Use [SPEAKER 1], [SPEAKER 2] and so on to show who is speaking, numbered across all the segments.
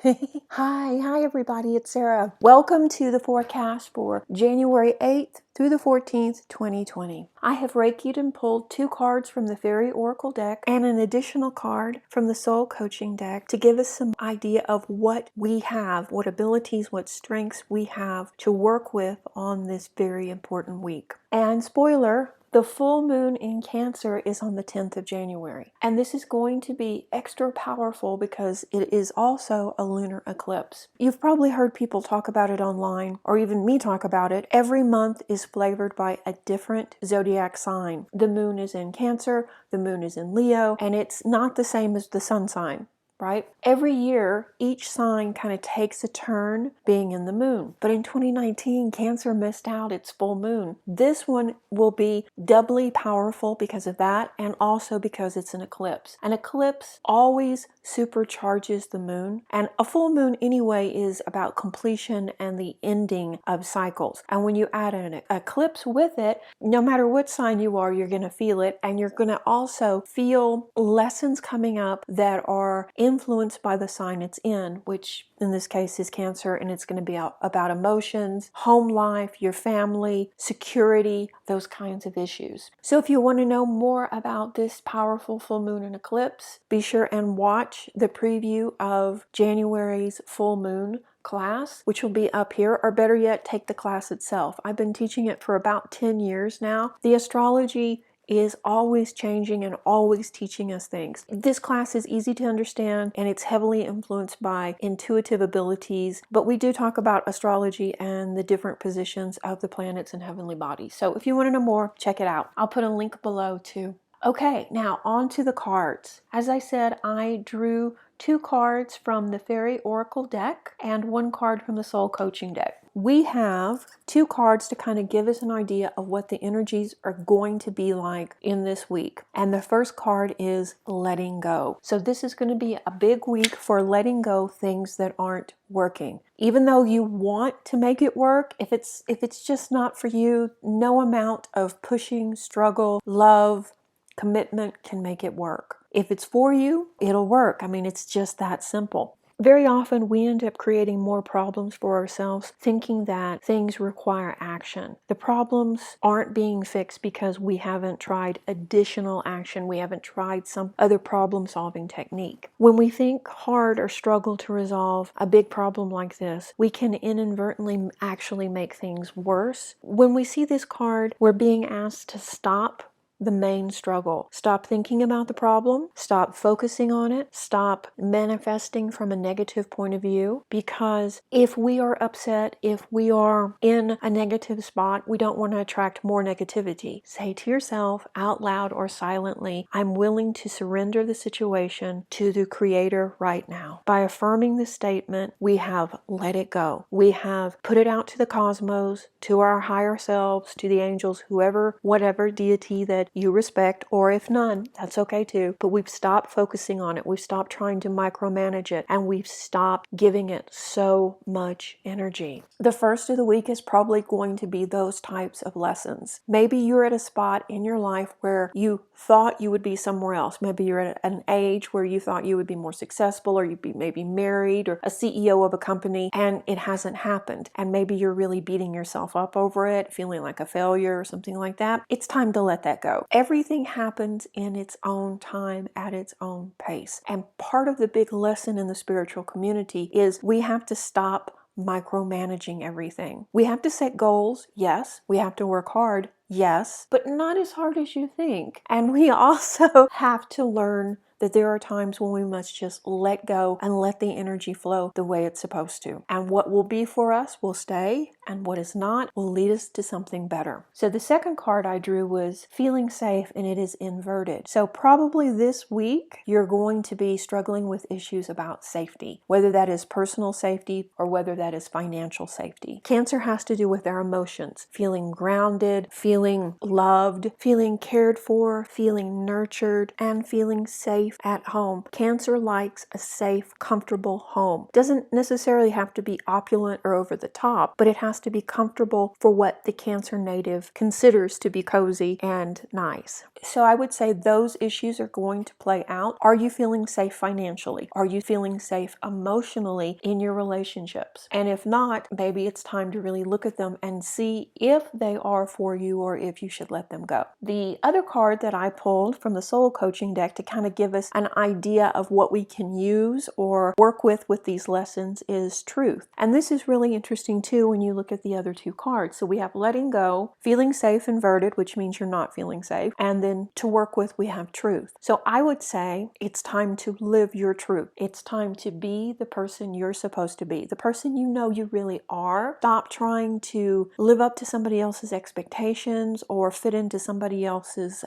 [SPEAKER 1] Hi everybody, it's Sarah. Welcome to the forecast for January 8th through the 14th, 2020. I have Reiki'd and pulled 2 cards from the Fairy Oracle deck and an additional card from the Soul Coaching deck to give us some idea of what we have, what abilities, what strengths we have to work with on this very important week. And spoiler, the full moon in Cancer is on the 10th of January. And this is going to be extra powerful because it is also a lunar eclipse. You've probably heard people talk about it online, or even me talk about it. Every month is flavored by a different zodiac sign. The moon is in Cancer, the moon is in Leo, and it's not the same as the sun sign. Right? Every year, each sign kind of takes a turn being in the moon. But in 2019, Cancer missed out its full moon. This one will be doubly powerful because of that, and also because it's an eclipse. An eclipse always supercharges the moon, and a full moon anyway is about completion and the ending of cycles. And when you add an eclipse with it, no matter what sign you are, you're going to feel it, and you're going to also feel lessons coming up that are influenced by the sign it's in, which in this case is Cancer, and it's going to be about emotions, home life, your family, security, those kinds of issues. So if you want to know more about this powerful full moon and eclipse, be sure and watch the preview of January's full moon class, which will be up here, or better yet, take the class itself. I've been teaching it for about 10 years now. The astrology is always changing and always teaching us things. This class is easy to understand, and it's heavily influenced by intuitive abilities, but we do talk about astrology and the different positions of the planets and heavenly bodies. So if you want to know more, check it out. I'll put a link below too. Okay, now on to the cards. As I said, I drew 2 cards from the Fairy Oracle deck and 1 card from the Soul Coaching deck. We have 2 cards to kind of give us an idea of what the energies are going to be like in this week. And the first card is letting go. So this is going to be a big week for letting go things that aren't working. Even though you want to make it work, if it's just not for you, no amount of pushing, struggle, love, commitment can make it work. If it's for you, it'll work. I mean, it's just that simple. Very often we end up creating more problems for ourselves, thinking that things require action. The problems aren't being fixed because we haven't tried additional action. We haven't tried some other problem-solving technique. When we think hard or struggle to resolve a big problem like this, we can inadvertently actually make things worse. When we see this card, we're being asked to stop the main struggle. Stop thinking about the problem, stop focusing on it, stop manifesting from a negative point of view, because if we are upset, if we are in a negative spot, we don't want to attract more negativity. Say to yourself out loud or silently, I'm willing to surrender the situation to the Creator right now. By affirming this statement, we have let it go. We have put it out to the cosmos, to our higher selves, to the angels, whoever, whatever deity that you respect, or if none, that's okay too. But we've stopped focusing on it. We've stopped trying to micromanage it, and we've stopped giving it so much energy. The first of the week is probably going to be those types of lessons. Maybe you're at a spot in your life where you thought you would be somewhere else. Maybe you're at an age where you thought you would be more successful, or you'd be maybe married or a CEO of a company, and it hasn't happened. And maybe you're really beating yourself up over it, feeling like a failure or something like that. It's time to let that go. Everything happens in its own time, at its own pace. And part of the big lesson in the spiritual community is we have to stop micromanaging everything. We have to set goals, yes. We have to work hard, yes, but not as hard as you think. And we also have to learn that there are times when we must just let go and let the energy flow the way it's supposed to. And what will be for us will stay, and what is not will lead us to something better. So the second card I drew was feeling safe, and it is inverted. So probably this week you're going to be struggling with issues about safety, whether that is personal safety or whether that is financial safety. Cancer has to do with our emotions, feeling grounded, feeling loved, feeling cared for, feeling nurtured, and feeling safe at home. Cancer likes a safe, comfortable home. Doesn't necessarily have to be opulent or over the top, but it has has to be comfortable for what the Cancer native considers to be cozy and nice. So I would say those issues are going to play out. Are you feeling safe financially? Are you feeling safe emotionally in your relationships? And if not, maybe it's time to really look at them and see if they are for you or if you should let them go. The other card that I pulled from the soul coaching deck to kind of give us an idea of what we can use or work with these lessons is truth. And this is really interesting too when you look at the other two cards. So we have letting go, feeling safe inverted, which means you're not feeling safe. And then to work with, we have truth. So I would say it's time to live your truth. It's time to be the person you're supposed to be, the person you know you really are. Stop trying to live up to somebody else's expectations or fit into somebody else's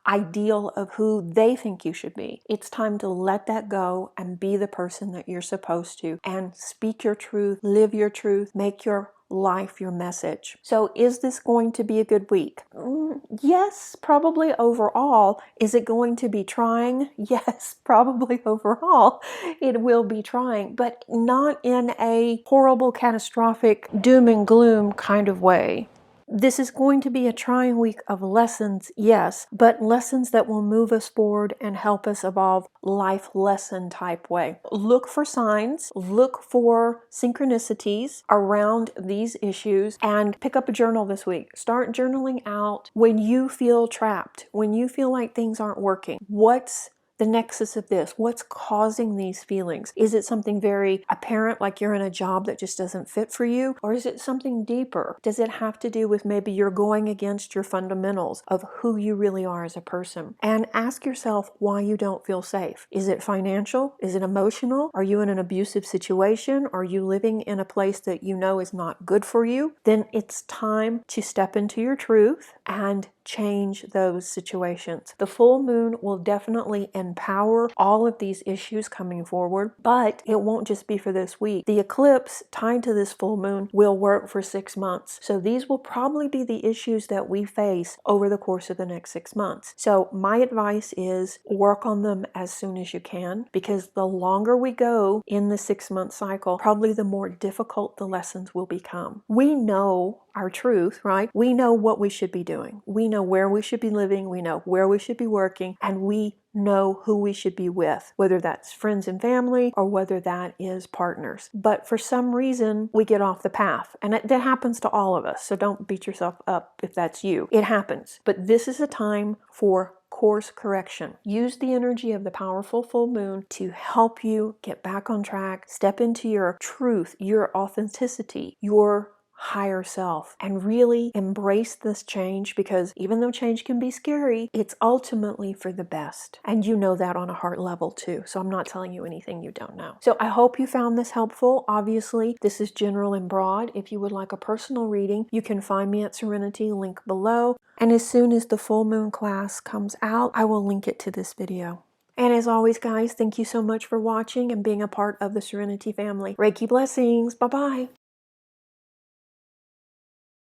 [SPEAKER 1] ideal of who they think you should be. It's time to let that go and be the person that you're supposed to and speak your truth, live your truth, make your life your message. So is this going to be a good week? Yes, probably overall. Is it going to be trying? Yes, probably overall it will be trying, but not in a horrible, catastrophic, doom and gloom kind of way. This is going to be a trying week of lessons, yes, but lessons that will move us forward and help us evolve life lesson type way. Look for signs, look for synchronicities around these issues, and pick up a journal this week. Start journaling out when you feel trapped, when you feel like things aren't working. What's the nexus of this? What's causing these feelings? Is it something very apparent, like you're in a job that just doesn't fit for you? Or is it something deeper? Does it have to do with maybe you're going against your fundamentals of who you really are as a person? And ask yourself why you don't feel safe. Is it financial? Is it emotional? Are you in an abusive situation? Are you living in a place that you know is not good for you? Then it's time to step into your truth and change those situations. The full moon will definitely empower all of these issues coming forward, but it won't just be for this week. The eclipse tied to this full moon will work for 6 months. So these will probably be the issues that we face over the course of the next 6 months. So my advice is work on them as soon as you can, because the longer we go in the 6-month cycle, probably the more difficult the lessons will become. We know our truth, right? We know what we should be doing. We know where we should be living. We know where we should be working, and we know who we should be with, whether that's friends and family or whether that is partners. But for some reason, we get off the path, and that happens to all of us. So don't beat yourself up if that's you. It happens. But this is a time for course correction. Use the energy of the powerful full moon to help you get back on track, step into your truth, your authenticity, your higher self, and really embrace this change, because even though change can be scary, it's ultimately for the best. And you know that on a heart level too. So I'm not telling you anything you don't know. So I hope you found this helpful. Obviously, this is general and broad. If you would like a personal reading, you can find me at Serenity, link below. And as soon as the full moon class comes out, I will link it to this video. And as always, guys, thank you so much for watching and being a part of the Serenity family. Reiki blessings. Bye-bye.